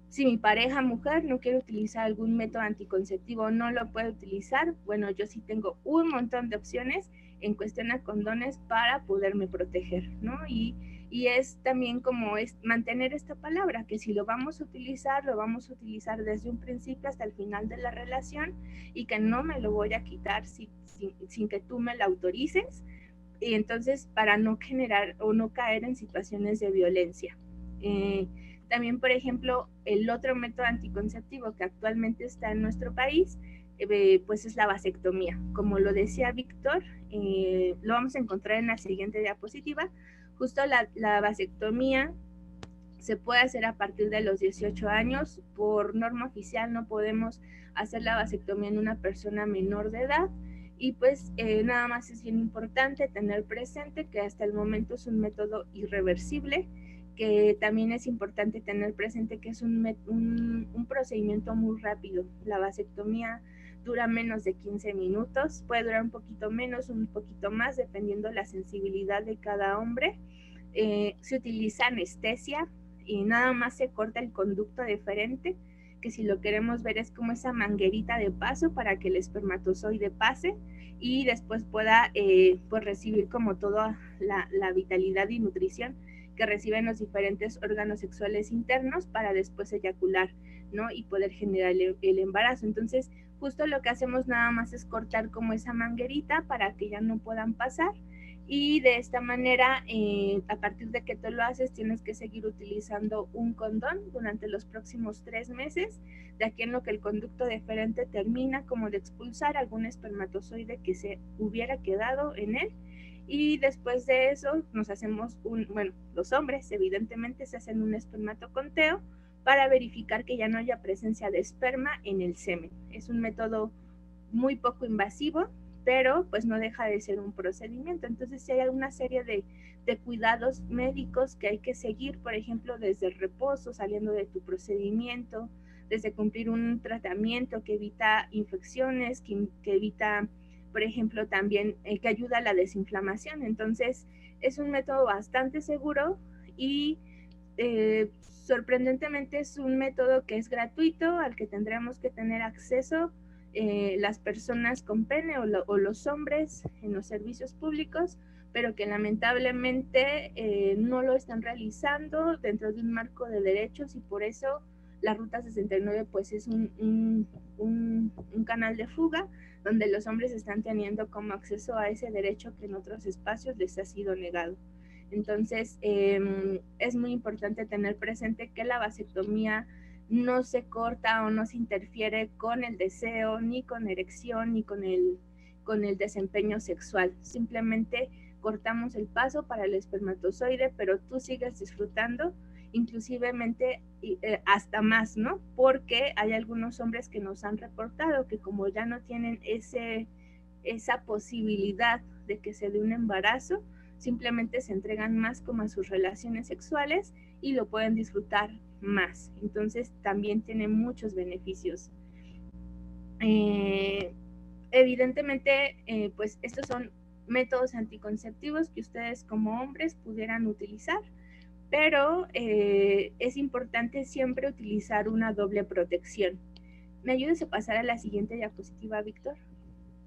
si mi pareja mujer no quiere utilizar algún método anticonceptivo, no lo puede utilizar, bueno, yo sí tengo un montón de opciones en cuestión a condones para poderme proteger, ¿no? Y es también como es mantener esta palabra, que si lo vamos a utilizar desde un principio hasta el final de la relación, y que no me lo voy a quitar sin que tú me lo autorices, y entonces para no generar o no caer en situaciones de violencia. También, por ejemplo, el otro método anticonceptivo que actualmente está en nuestro país, pues es la vasectomía. Como lo decía Víctor, lo vamos a encontrar en la siguiente diapositiva. Justo la vasectomía se puede hacer a partir de los 18 años. Por norma oficial no podemos hacer la vasectomía en una persona menor de edad. Y pues nada más es bien importante tener presente que hasta el momento es un método irreversible, que también es importante tener presente que es un procedimiento muy rápido. La vasectomía dura menos de 15 minutos, puede durar un poquito menos, un poquito más, dependiendo la sensibilidad de cada hombre. Se utiliza anestesia y nada más se corta el conducto deferente, que si lo queremos ver es como esa manguerita de paso para que el espermatozoide pase y después pueda pues recibir como toda la vitalidad y nutrición que reciben los diferentes órganos sexuales internos para después eyacular, ¿no? Y poder generar el embarazo. Entonces, justo lo que hacemos nada más es cortar como esa manguerita para que ya no puedan pasar, y de esta manera, a partir de que tú lo haces, tienes que seguir utilizando un condón durante los próximos 3 meses, de aquí en lo que el conducto deferente termina como de expulsar algún espermatozoide que se hubiera quedado en él. Y después de eso nos hacemos los hombres evidentemente se hacen un espermatoconteo para verificar que ya no haya presencia de esperma en el semen. Es un método muy poco invasivo, pero pues no deja de ser un procedimiento. Entonces sí hay una serie de cuidados médicos que hay que seguir, por ejemplo, desde el reposo, saliendo de tu procedimiento, desde cumplir un tratamiento que evita infecciones, que evita, por ejemplo, también que ayuda a la desinflamación. Entonces es un método bastante seguro y sorprendentemente es un método que es gratuito, al que tendremos que tener acceso las personas con pene o los hombres en los servicios públicos, pero que lamentablemente no lo están realizando dentro de un marco de derechos, y por eso la Ruta 69 pues es un canal de fuga donde los hombres están teniendo como acceso a ese derecho que en otros espacios les ha sido negado. Entonces, es muy importante tener presente que la vasectomía no se corta o no se interfiere con el deseo, ni con erección, ni con el desempeño sexual. Simplemente cortamos el paso para el espermatozoide, pero tú sigues disfrutando, inclusivemente hasta más, ¿no? Porque hay algunos hombres que nos han reportado que como ya no tienen esa posibilidad de que se dé un embarazo, simplemente se entregan más como a sus relaciones sexuales y lo pueden disfrutar más. Entonces también tiene muchos beneficios. Evidentemente, pues estos son métodos anticonceptivos que ustedes como hombres pudieran utilizar, pero es importante siempre utilizar una doble protección. ¿Me ayudas a pasar a la siguiente diapositiva, Víctor?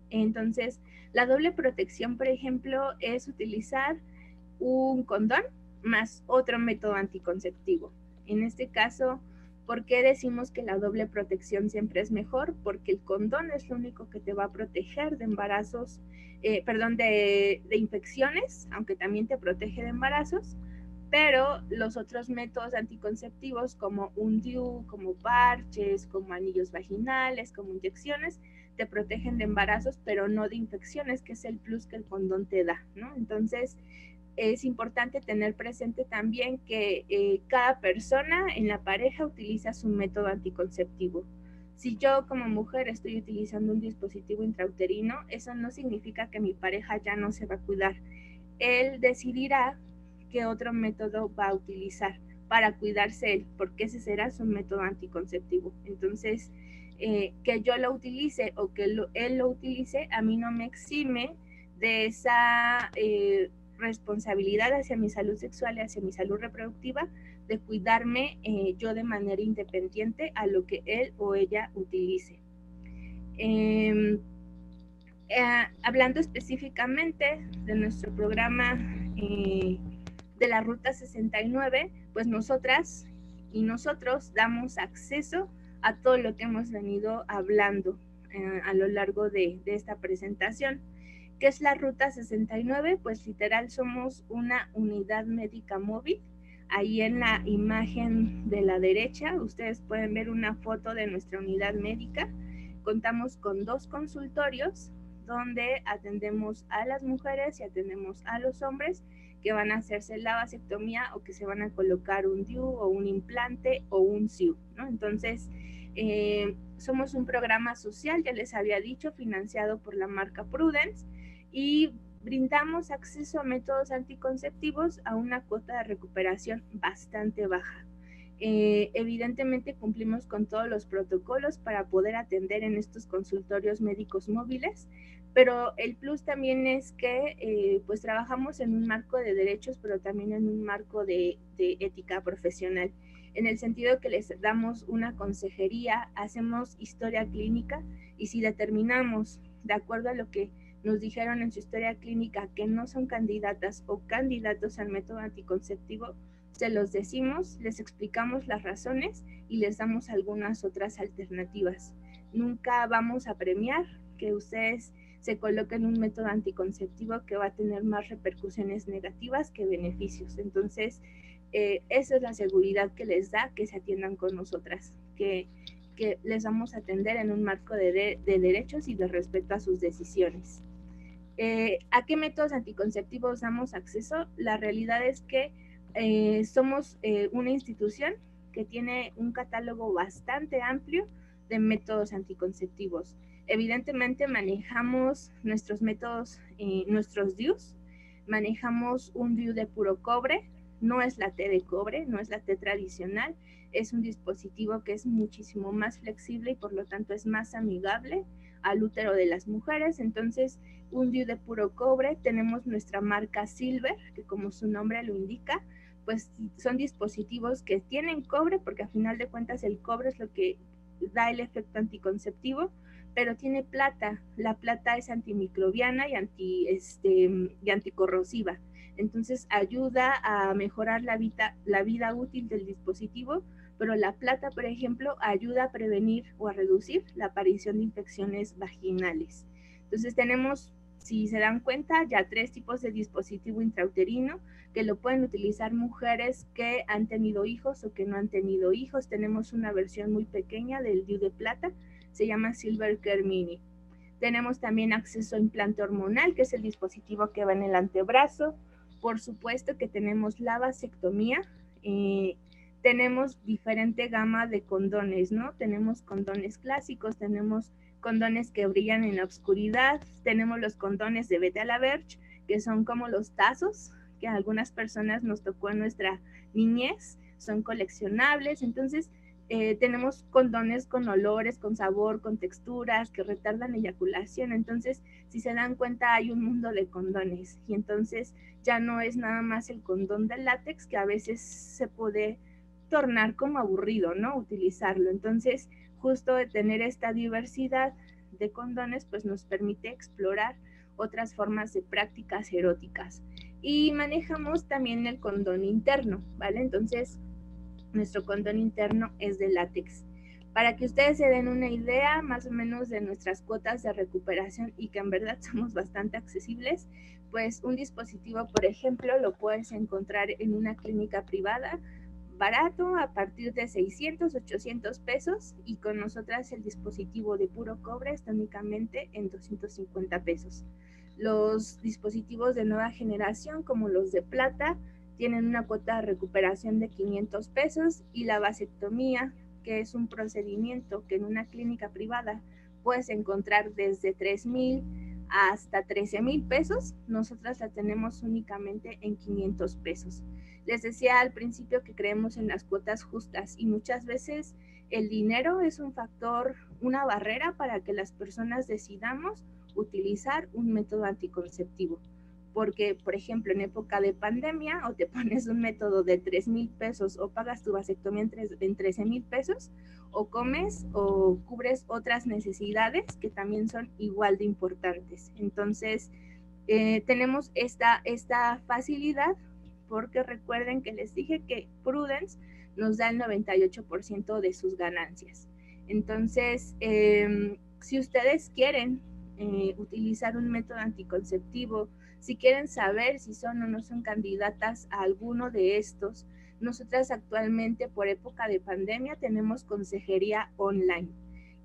Entonces, la doble protección, por ejemplo, es utilizar un condón más otro método anticonceptivo. En este caso, ¿por qué decimos que la doble protección siempre es mejor? Porque el condón es lo único que te va a proteger de embarazos, de infecciones, aunque también te protege de embarazos, pero los otros métodos anticonceptivos como un DIU, como parches, como anillos vaginales, como inyecciones, te protegen de embarazos, pero no de infecciones, que es el plus que el condón te da, ¿no? Entonces, es importante tener presente también que cada persona en la pareja utiliza su método anticonceptivo. Si yo como mujer estoy utilizando un dispositivo intrauterino, eso no significa que mi pareja ya no se va a cuidar. Él decidirá qué otro método va a utilizar para cuidarse él, porque ese será su método anticonceptivo. Entonces, que yo lo utilice o que él lo utilice, a mí no me exime de esa responsabilidad hacia mi salud sexual y hacia mi salud reproductiva, de cuidarme yo de manera independiente a lo que él o ella utilice. Hablando específicamente de nuestro programa de la Ruta 69, pues nosotras y nosotros damos acceso a todo lo que hemos venido hablando a lo largo de esta presentación. ¿Qué es la Ruta 69? Pues literal somos una unidad médica móvil. Ahí en la imagen de la derecha ustedes pueden ver una foto de nuestra unidad médica. Contamos con 2 consultorios donde atendemos a las mujeres y atendemos a los hombres que van a hacerse la vasectomía o que se van a colocar un DIU o un implante o un SIU, ¿no? Entonces, somos un programa social, ya les había dicho, financiado por la marca Prudence, y brindamos acceso a métodos anticonceptivos a una cuota de recuperación bastante baja. Evidentemente cumplimos con todos los protocolos para poder atender en estos consultorios médicos móviles, pero el plus también es que pues trabajamos en un marco de derechos, pero también en un marco de ética profesional, en el sentido que les damos una consejería, hacemos historia clínica, y si determinamos, de acuerdo a lo que nos dijeron en su historia clínica, que no son candidatas o candidatos al método anticonceptivo, se los decimos, les explicamos las razones y les damos algunas otras alternativas. Nunca vamos a premiar que ustedes se coloquen un método anticonceptivo que va a tener más repercusiones negativas que beneficios. Entonces, esa es la seguridad que les da que se atiendan con nosotras, que les vamos a atender en un marco de derechos y de respeto a sus decisiones. ¿A qué métodos anticonceptivos damos acceso? La realidad es que somos una institución que tiene un catálogo bastante amplio de métodos anticonceptivos. Evidentemente manejamos nuestros métodos, nuestros DIUs. Manejamos un DIU de puro cobre, no es la T de cobre, no es la T tradicional, es un dispositivo que es muchísimo más flexible y por lo tanto es más amigable al útero de las mujeres. Entonces, un DIU de puro cobre, tenemos nuestra marca Silver, que como su nombre lo indica, pues son dispositivos que tienen cobre, porque a final de cuentas el cobre es lo que da el efecto anticonceptivo, pero tiene plata. La plata es antimicrobiana y anticorrosiva. Entonces ayuda a mejorar la vida útil del dispositivo, pero la plata, por ejemplo, ayuda a prevenir o a reducir la aparición de infecciones vaginales. Entonces tenemos, si se dan cuenta, ya 3 tipos de dispositivo intrauterino que lo pueden utilizar mujeres que han tenido hijos o que no han tenido hijos. Tenemos una versión muy pequeña del DIU de plata, se llama Silver Care Mini. Tenemos también acceso a implante hormonal, que es el dispositivo que va en el antebrazo. Por supuesto que tenemos la vasectomía. Tenemos diferente gama de condones, ¿no? Tenemos condones clásicos, tenemos condones que brillan en la oscuridad, tenemos los condones de Vete a la Verge, que son como los tazos, que a algunas personas nos tocó en nuestra niñez, son coleccionables. Entonces, tenemos condones con olores, con sabor, con texturas que retardan la eyaculación. Entonces, si se dan cuenta, hay un mundo de condones y entonces ya no es nada más el condón de látex, que a veces se puede tornar como aburrido, ¿no? Utilizarlo. Entonces, justo de tener esta diversidad de condones, pues nos permite explorar otras formas de prácticas eróticas. Y manejamos también el condón interno, ¿vale? Entonces, nuestro condón interno es de látex. Para que ustedes se den una idea más o menos de nuestras cuotas de recuperación y que en verdad somos bastante accesibles, pues un dispositivo, por ejemplo, lo puedes encontrar en una clínica privada barato a partir de 600, 800 pesos, y con nosotras el dispositivo de puro cobre está únicamente en 250 pesos. Los dispositivos de nueva generación, como los de plata, tienen una cuota de recuperación de 500 pesos, y la vasectomía, que es un procedimiento que en una clínica privada puedes encontrar desde 3,000 hasta 13,000 pesos, nosotras la tenemos únicamente en 500 pesos. Les decía al principio que creemos en las cuotas justas y muchas veces el dinero es un factor, una barrera para que las personas decidamos utilizar un método anticonceptivo. Porque, por ejemplo, en época de pandemia, o te pones un método de 3,000 pesos o pagas tu vasectomía en 13,000 pesos, o comes o cubres otras necesidades que también son igual de importantes. Entonces, tenemos esta facilidad, porque recuerden que les dije que Prudence nos da el 98% de sus ganancias. Entonces, si ustedes quieren utilizar un método anticonceptivo, si quieren saber si son o no son candidatas a alguno de estos, nosotras actualmente por época de pandemia tenemos consejería online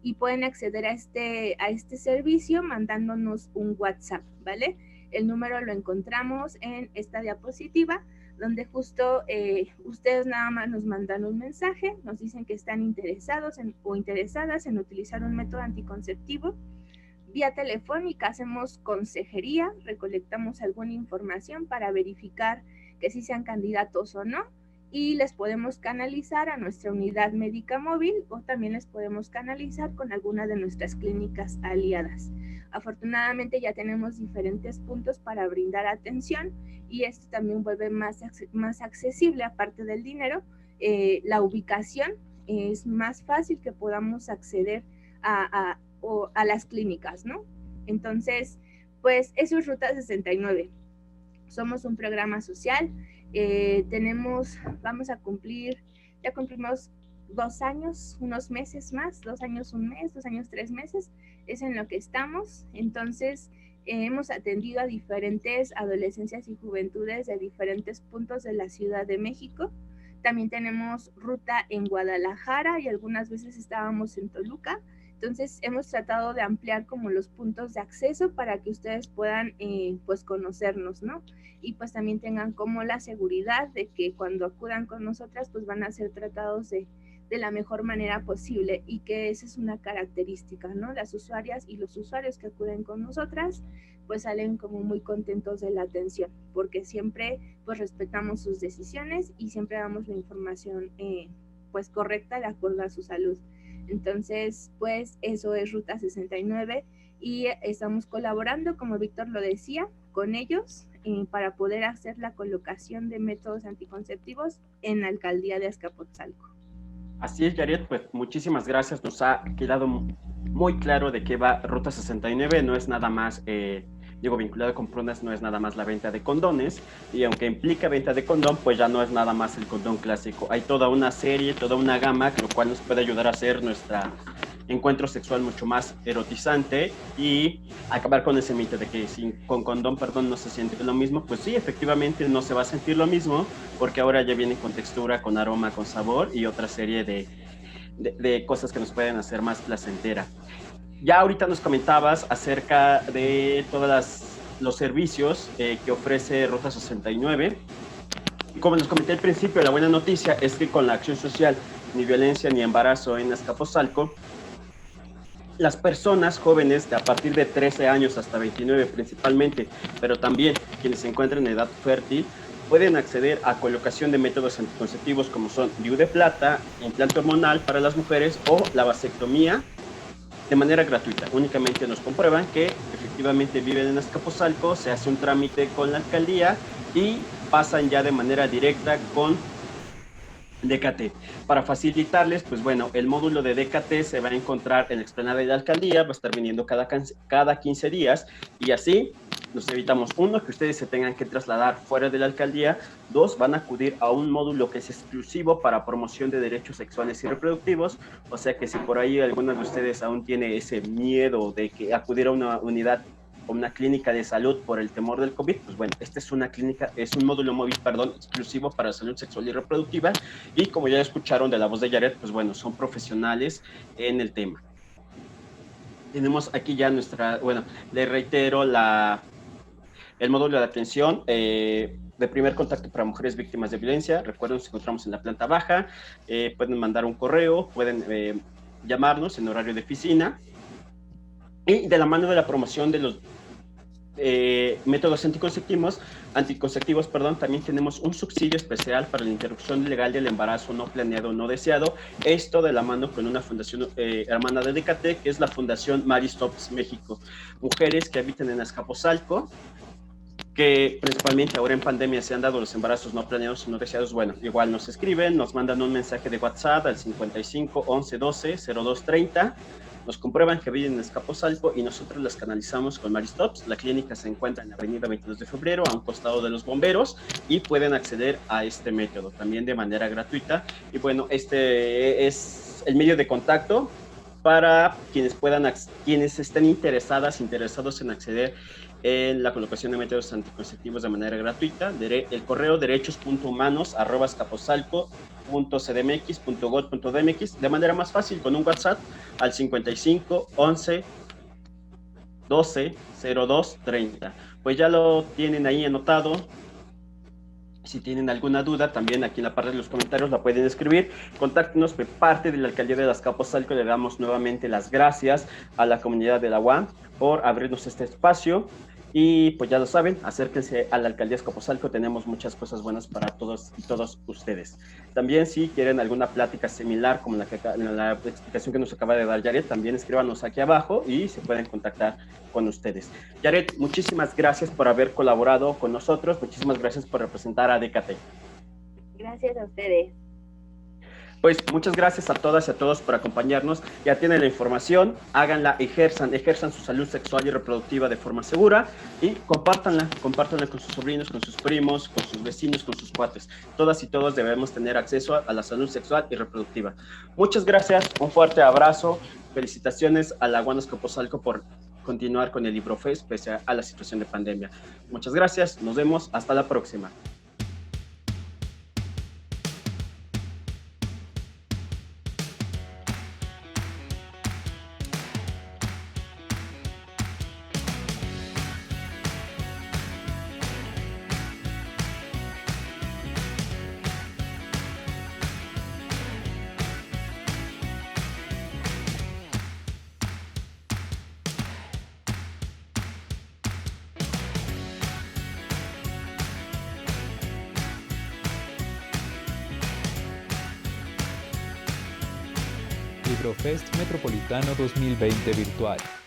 y pueden acceder a este servicio mandándonos un WhatsApp, ¿vale? El número lo encontramos en esta diapositiva, donde justo ustedes nada más nos mandan un mensaje, nos dicen que están interesados o interesadas en utilizar un método anticonceptivo. Vía telefónica hacemos consejería, recolectamos alguna información para verificar que sí sean candidatos o no, y les podemos canalizar a nuestra unidad médica móvil, o también les podemos canalizar con alguna de nuestras clínicas aliadas. Afortunadamente ya tenemos diferentes puntos para brindar atención, y esto también vuelve más accesible, aparte del dinero. La ubicación es más fácil que podamos acceder a las clínicas, ¿no? Entonces, pues eso es Ruta 69. Somos un programa social, ya cumplimos 2 años, unos meses más, 2 años, 1 mes, 2 años, 3 meses, es en lo que estamos. Entonces, hemos atendido a diferentes adolescencias y juventudes de diferentes puntos de la Ciudad de México. También tenemos ruta en Guadalajara y algunas veces estábamos en Toluca. Entonces, hemos tratado de ampliar como los puntos de acceso para que ustedes puedan, pues, conocernos, ¿no? Y pues también tengan como la seguridad de que cuando acudan con nosotras, pues van a ser tratados de de la mejor manera posible, y que esa es una característica, ¿no? Las usuarias y los usuarios que acuden con nosotras pues salen como muy contentos de la atención, porque siempre pues respetamos sus decisiones y siempre damos la información pues correcta de acuerdo a su salud. Entonces pues eso es Ruta 69 y estamos colaborando, como Víctor lo decía, con ellos para poder hacer la colocación de métodos anticonceptivos en la alcaldía de Azcapotzalco. Así es, Yaret, pues muchísimas gracias, nos ha quedado muy claro de qué va Ruta 69, no es nada más, vinculado con prunas, no es nada más la venta de condones, y aunque implica venta de condón, pues ya no es nada más el condón clásico, hay toda una serie, toda una gama, lo cual nos puede ayudar a hacer nuestro encuentro sexual mucho más erotizante y acabar con ese mito de que con condón, no se siente lo mismo. Pues sí, efectivamente no se va a sentir lo mismo, porque ahora ya viene con textura, con aroma, con sabor y otra serie de cosas que nos pueden hacer más placentera. Ya ahorita nos comentabas acerca de todos los servicios que ofrece Ruta 69. Y como les comenté al principio, la buena noticia es que con la acción social Ni Violencia ni Embarazo en Azcapotzalco, las personas jóvenes de a partir de 13 años hasta 29 principalmente, pero también quienes se encuentran en edad fértil, pueden acceder a colocación de métodos anticonceptivos como son DIU de plata, implante hormonal para las mujeres o la vasectomía de manera gratuita. Únicamente nos comprueban que efectivamente viven en Azcapotzalco, se hace un trámite con la alcaldía y pasan ya de manera directa con DKT. Para facilitarles, pues bueno, el módulo de DKT se va a encontrar en la explanada de la alcaldía, va a estar viniendo cada 15 días y así nos evitamos, uno, que ustedes se tengan que trasladar fuera de la alcaldía, dos, van a acudir a un módulo que es exclusivo para promoción de derechos sexuales y reproductivos, o sea que si por ahí alguno de ustedes aún tiene ese miedo de que acudir a una unidad o una clínica de salud por el temor del COVID, pues bueno, esta es un módulo móvil, exclusivo para salud sexual y reproductiva, y como ya escucharon de la voz de Yaret, pues bueno, son profesionales en el tema. Tenemos aquí ya le reitero el módulo de atención de primer contacto para mujeres víctimas de violencia. Recuerden, nos encontramos en la planta baja, pueden mandar un correo, pueden llamarnos en horario de oficina, y de la mano de la promoción de los métodos anticonceptivos, también tenemos un subsidio especial para la interrupción legal del embarazo no planeado, no deseado, esto de la mano con una fundación hermana de DKT, que es la Fundación Mary Stops México. Mujeres que habitan en Azcapotzalco, que principalmente ahora en pandemia se han dado los embarazos no planeados y no deseados, bueno, igual nos escriben, nos mandan un mensaje de WhatsApp al 55 11 12 02 30, nos comprueban que viven en Azcapotzalco y nosotros las canalizamos con Maristops. La clínica se encuentra en la avenida 22 de febrero, a un costado de los bomberos, y pueden acceder a este método también de manera gratuita. Y bueno, este es el medio de contacto para quienes estén interesados en acceder en la colocación de métodos anticonceptivos de manera gratuita. El correo derechos.humanos@azcapotzalco.cdmx.gov.mx, de manera más fácil con un WhatsApp al 55 11 12 02 30. Pues ya lo tienen ahí anotado. Si tienen alguna duda, también aquí en la parte de los comentarios la pueden escribir. Contáctenos por parte de la alcaldía de Azcapotzalco. Le damos nuevamente las gracias a la comunidad de la UAM por abrirnos este espacio. Y pues ya lo saben, acérquense a la alcaldía de Azcapotzalco, tenemos muchas cosas buenas para todos y todos ustedes. También si quieren alguna plática similar como la explicación que nos acaba de dar Yaret, también escríbanos aquí abajo y se pueden contactar con ustedes. Yaret, muchísimas gracias por haber colaborado con nosotros, muchísimas gracias por representar a DKT. Gracias a ustedes. Pues muchas gracias a todas y a todos por acompañarnos. Ya tienen la información, háganla, ejerzan su salud sexual y reproductiva de forma segura y compártanla con sus sobrinos, con sus primos, con sus vecinos, con sus cuates. Todas y todos debemos tener acceso a la salud sexual y reproductiva. Muchas gracias, un fuerte abrazo, felicitaciones a la UAM Azcapotzalco por continuar con el LibroFest pese a la situación de pandemia. Muchas gracias, nos vemos, hasta la próxima. Librofest Metropolitano 2020 virtual.